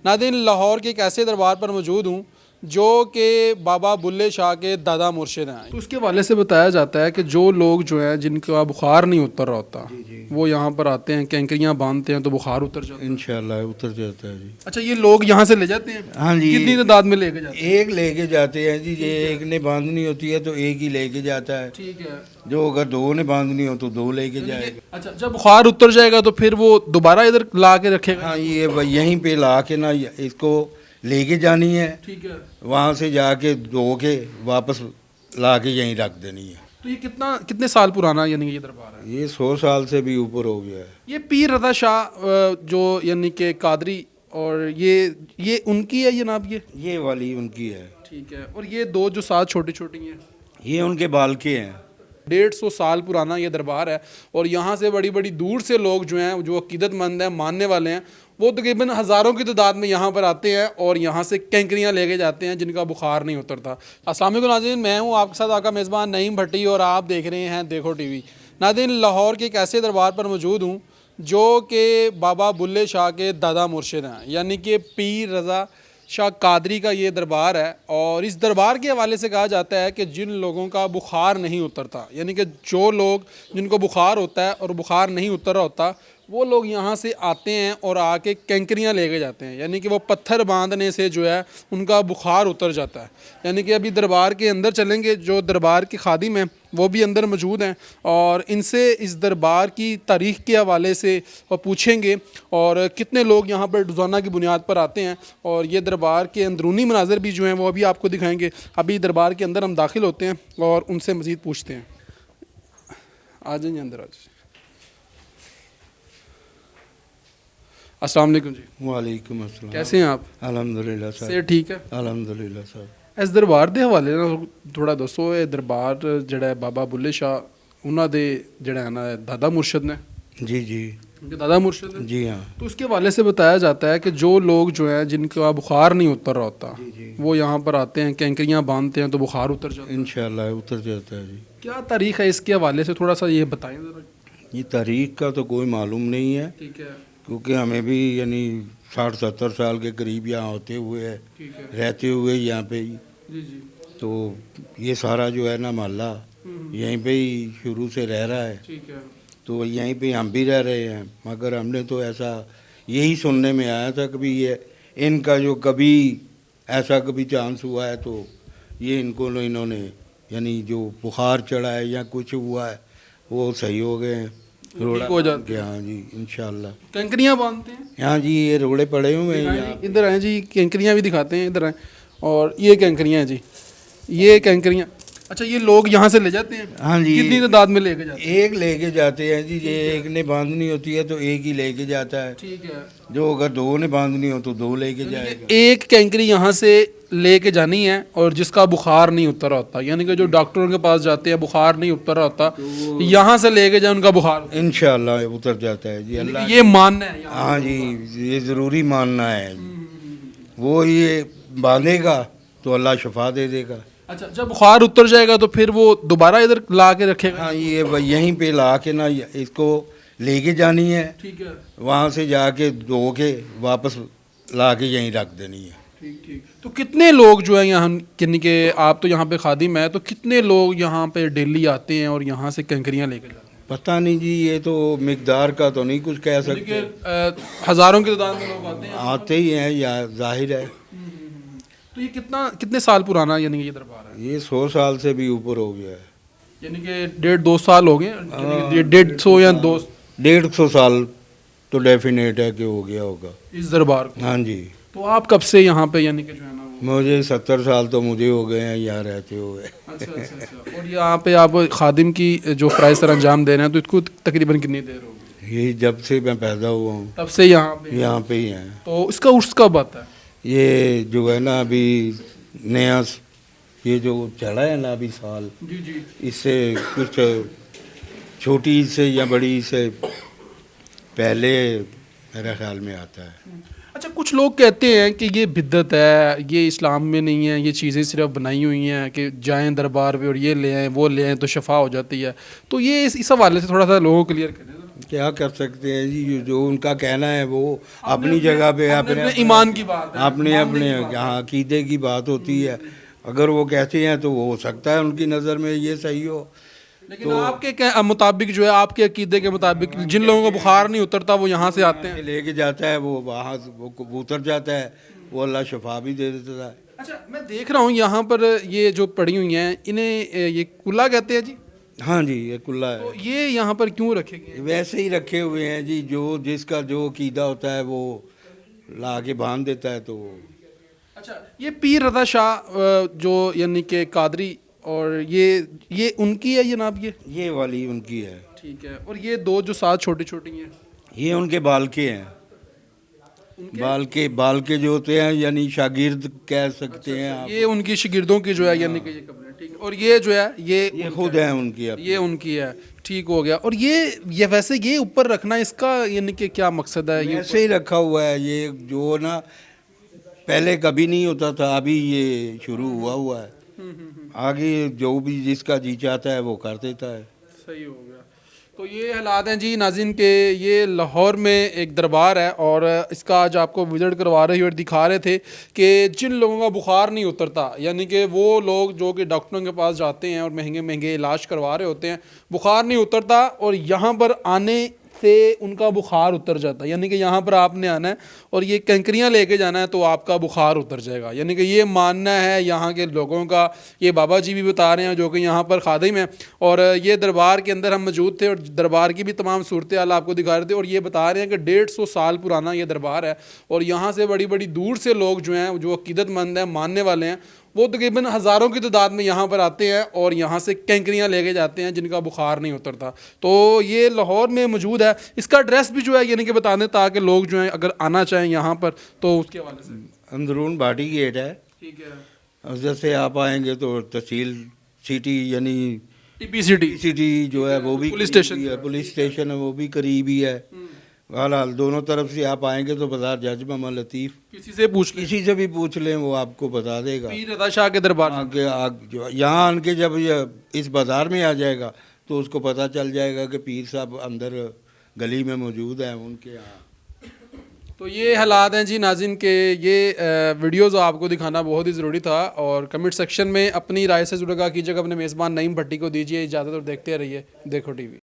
नादिन लाहौर के एक ऐसे दरबार पर मौजूद हूँ जो कि बाबा बुल्ले शाह के दादा मुर्शिद हैं। तो उसके हवाले से बताया जाता है कि जो लोग जो हैं जिनका बुखार नहीं उतर रहा होता वो यहाँ पर आते हैं, कैंकरियाँ बांधते हैं तो बुखार उतर जाता है। इंशाल्लाह उतर जाता है जी। अच्छा, ये लोग यहाँ से ले जाते हैं? हाँ जी। कितनी तादाद में लेके जाते हैं? एक लेके जाते हैं जी। ये एक ने बांधनी होती है तो एक ही लेके जाता है। ठीक है। जो अगर दो ने बांधनी हो तो दो लेके जाएगा। अच्छा, जब बुखार उतर जाएगा तो फिर वो दोबारा इधर ला के रखेगा? हाँ, ये यहीं पे ला के ना इसको लेके जानी है। ठीक है। वहाँ से जाके धो के वापस ला के यहीं रख देनी है। तो ये कितने साल पुराना यानी कि ये दरबार है? ये 100 साल से भी ऊपर हो गया है। ये पीर रज़ा शाह जो यानी कि कादरी, और ये उनकी है ये जनाब? ये वाली उनकी है। ठीक है। और ये दो जो साथ छोटी छोटी हैं ये उनके बाल के हैं। 150 साल पुराना ये दरबार है। और यहाँ से बड़ी बड़ी दूर से लोग जो हैं, जो अकीदतमंद हैं, मानने वाले हैं, वो तकरीबन हज़ारों की तादाद में यहाँ पर आते हैं और यहाँ से कैंकरियाँ लेके जाते हैं जिनका बुखार नहीं उतरता। अस्सलाम वालेकुम नाज़रीन, मैं हूँ आपके साथ आपका मेज़बान नईम भट्टी और आप देख रहे हैं देखो टीवी। नाज़रीन, लाहौर के एक ऐसे दरबार पर मौजूद हूँ जो कि बाबा बुल्ले शाह के दादा मुर्शिद हैं, यानी कि पीर रज़ा शाह कादरी का ये दरबार है। और इस दरबार के हवाले से कहा जाता है कि जिन लोगों का बुखार नहीं उतरता, यानी कि जो लोग जिनको बुखार होता है और बुखार नहीं उतर रहा होता, वो लोग यहाँ से आते हैं और आके कैंकरियाँ लेके जाते हैं, यानी कि वो पत्थर बांधने से जो है उनका बुखार उतर जाता है। यानी कि अभी दरबार के अंदर चलेंगे, जो दरबार के खादिम हैं वो भी अंदर मौजूद हैं और इनसे इस दरबार की तारीख़ के हवाले से पूछेंगे और कितने लोग यहाँ पर रोज़ाना की बुनियाद पर आते हैं। और ये दरबार के अंदरूनी मनाज़र भी जो हैं वो अभी आपको दिखाएंगे। अभी दरबार के अंदर हम दाखिल होते हैं और उनसे मज़ीद पूछते हैं। आ जाइए अंदर, आ जाइए। अस्सलाम वालेकुम जी। वालेकुम अस्सलाम। कैसे हैं आप? अल्हम्दुलिल्लाह से साहब। ठीक है। अल्हम्दुलिल्लाह साहब। इस दरबार ਦੇ ਹਵਾਲੇ ਨਾਲ ਥੋੜਾ ਦੱਸੋ। ਇਹ ਦਰਬਾਰ ਜਿਹੜਾ ਹੈ ਬਾਬਾ ਬੁੱਲੇ शाह ਉਹਨਾਂ ਦੇ ਜਿਹੜਾ है ना दादा मुर्शिद ने? जी जी उनके दादा मुर्शिद हैं? जी हाँ। तो उसके हवाले से बताया जाता है कि जो लोग जो हैं जिनका बुखार नहीं उतर रहा होता वो यहाँ पर आते हैं, कैंकरियाँ बांधते हैं तो बुखार उतर जाता है। इंशाल्लाह उतर जाता है जी। क्या तारीख़ है इसके हवाले से थोड़ा सा ये बताएं ज़रा। ये तारीख का तो कोई मालूम नहीं है, ठीक है। क्योंकि हमें भी यानी 60-70 साल के करीब यहाँ होते हुए है, ठीक है। रहते हुए यहाँ पे ही। जी जी। तो ये सारा जो है ना मोहल्ला यहीं पे ही शुरू से रह रहा है, ठीक है। तो यहीं पे हम भी रह रहे हैं। मगर हमने तो ऐसा यही सुनने में आया था कभी ये इनका जो कभी ऐसा कभी चांस हुआ है तो ये इन्होंने यानी जो बुखार चढ़ा है या कुछ हुआ है वो सही हो गए हैं, रोड़ा हो जाते हैं। हाँ जी इंशाल्लाह। कैंकरियाँ बांधते हैं? हाँ जी, ये रोड़े पड़े हुए हैं यहाँ। इधर आए जी, कैंकरियाँ भी दिखाते हैं, इधर आए। और ये कैंकरियाँ हैं जी, ये कैंकरियाँ। अच्छा, ये लोग यहाँ से ले जाते हैं? हाँ जी। कितनी तादाद में लेके जाते हैं? एक लेके जाते हैं जी। ये एक ने बांधनी होती है तो एक ही लेके जाता है। ठीक है। जो अगर दो ने बांधनी हो तो दो लेके जाएगा। एक कैंकरी यहाँ से लेके जानी है और जिसका बुखार नहीं उतर रहा होता, यानी कि जो डॉक्टरों के पास जाते हैं बुखार नहीं उतर रहा होता, यहाँ से लेके जाए उनका बुखार इंशाल्लाह उतर जाता है जी। अल्लाह ये मानना है यहाँ। हाँ जी, ये ज़रूरी मानना है। वो ये बांधेगा तो अल्लाह शफा दे देगा। अच्छा, जब बुखार उतर जाएगा तो फिर वो दोबारा इधर ला के रखेगा? हाँ, ये यहीं पे ला के ना इसको लेके जानी है। ठीक है। वहाँ से जाके धो के वापस ला के यहीं रख देनी है। ठीक ठीक। तो कितने लोग जो है यहाँ, यानी कि आप तो यहाँ पे खादिम है, तो कितने लोग यहाँ पे डेली आते हैं और यहाँ से कैंकरियाँ लेके जाते हैं? पता नहीं जी, ये तो मिकदार का तो नहीं कुछ कह सकते। हज़ारों की तादाद में लोग आते हैं? आते ही हैं या जाहिर है। तो ये कितने साल पुराना यानी कि ये दरबार है? ये 100 साल से भी ऊपर हो गया है। यानी कि 1.5-2 साल हो गए, यानी कि 150 या 2 150 साल तो डेफिनेट है कि हो गया होगा इस दरबार को। हाँ जी। तो आप कब से यहाँ पे यानी कि जो है ना मुझे 70 साल तो मुझे हो गए हैं यहाँ रहते हुए। अच्छा अच्छा अच्छा। और यहाँ पे आप खादिम की जो फ़राइज़ सर अंजाम दे रहे हैं, तो इसको तकरीबन कितनी देर हो गई? यही जब से मैं पैदा हुआ हूँ तब से यहाँ पे ही हैं। तो इसका उर्स कब आता है? ये जो है ना अभी नया ये जो चढ़ा है ना अभी साल, जी जी। इससे कुछ छोटी से या बड़ी से पहले मेरे ख्याल में आता है। अच्छा, कुछ लोग कहते हैं कि ये बिद्दत है, ये इस्लाम में नहीं है, ये चीज़ें सिर्फ बनाई हुई हैं कि जाएं दरबार पे और ये ले आएँ वो ले आएँ तो शफा हो जाती है। तो ये इस हवाले से थोड़ा सा लोगों को क्लियर करें। क्या कर सकते हैं जी, जो उनका कहना है वो अपनी जगह पे अपने ईमान की बात है, अपने अपने यहाँ अकीदे की बात होती है। अगर वो कहते हैं तो वो हो सकता है उनकी नज़र में ये सही हो। लेकिन आपके मुताबिक जो है, आपके अकीदे के मुताबिक जिन लोगों को बुखार नहीं उतरता वो यहाँ से आते हैं। लेके जाता है वो वहाँ से, वो उतर जाता है, वो अल्लाह शफा भी दे देता है। अच्छा, मैं देख रहा हूँ यहाँ पर ये जो पड़ी हुई हैं, इन्हें ये कुल्ला कहते हैं जी। हाँ जी, ये कुल्ला तो है। ये यहाँ पर क्यों रखे गए हैं? वैसे ही रखे हुए हैं जी, जो जिसका जो अकीदा होता है वो ला के बांध देता है। तो अच्छा, ये पीर रज़ा शाह जो यानी कि कादरी, और ये उनकी है जनाब ये वाली उनकी है। ठीक है। और ये दो जो साथ छोटी छोटी हैं, ये उनके बाल के हैं। बाल के जो होते हैं, यानी शागिर्द कह सकते हैं आप। ये उनकी शागिर्दों की जो है यानी कि ये कब्रें, ठीक है। और ये जो है ये खुद है उनकी अपनी। ये उनकी है, ठीक हो गया। और ये वैसे ये ऊपर रखना, इसका यानी कि क्या मकसद है? ये ऐसे ही रखा हुआ है, ये जो ना पहले कभी नहीं होता था, अभी ये शुरू हुआ है। आगे जो भी जिसका जी चाहता है वो कर देता है। सही हो गया। तो ये हालात हैं जी नाज़रीन के, ये लाहौर में एक दरबार है और इसका आज आपको विजिट करवा रहे और दिखा रहे थे कि जिन लोगों का बुखार नहीं उतरता, यानी कि वो लोग जो कि डॉक्टरों के पास जाते हैं और महंगे महंगे इलाज करवा रहे होते हैं, बुखार नहीं उतरता, और यहाँ पर आने से उनका बुखार उतर जाता है। यानी कि यहाँ पर आपने आना है और ये कंकरियाँ लेके जाना है तो आपका बुखार उतर जाएगा। यानी कि ये मानना है यहाँ के लोगों का। ये बाबा जी भी बता रहे हैं जो कि यहाँ पर खादिम हैं, और ये दरबार के अंदर हम मौजूद थे और दरबार की भी तमाम सूरत हाल आपको दिखा रहे थे। और ये बता रहे हैं कि 150 साल पुराना ये दरबार है और यहाँ से बड़ी बड़ी दूर से लोग जो हैं, जो अकीदतमंद हैं, मानने वाले हैं, वो तकरीबन हज़ारों की तादाद में यहाँ पर आते हैं और यहाँ से कैंकरियाँ लेके जाते हैं जिनका बुखार नहीं उतरता। तो ये लाहौर में मौजूद है। इसका एड्रेस भी जो है यानी कि बता दें ताकि लोग जो हैं अगर आना चाहें यहाँ पर तो उसके हवाले से। अंदरून भाटी गेट है। ठीक है। और जैसे आप आएंगे तो तहसील सिटी यानी टीपी सिटी सिटी जो है वो भी पुलिस करीब स्टेशन। ही है, पुलिस स्टेशन है वो भी करीब ही है। बहरहाल दोनों तरफ से आप आएंगे तो बाजार जज मोहम्मद लतीफ़, किसी से पूछ लें, किसी से भी पूछ लें वो आपको बता देगा। पीर रज़ा शाह के दरबार। यहाँ आन के जब ये इस बाज़ार में आ जाएगा तो उसको पता चल जाएगा कि पीर साहब अंदर गली में मौजूद हैं उनके यहाँ। तो ये हालात हैं जी नाज़रीन के। ये वीडियोस आपको दिखाना बहुत ही ज़रूरी था, और कमेंट सेक्शन में अपनी राय से जुड़ा कीजिएगा। अपने मेज़बान नईम भट्टी को दीजिए इजाज़त और देखते रहिए देखो टीवी।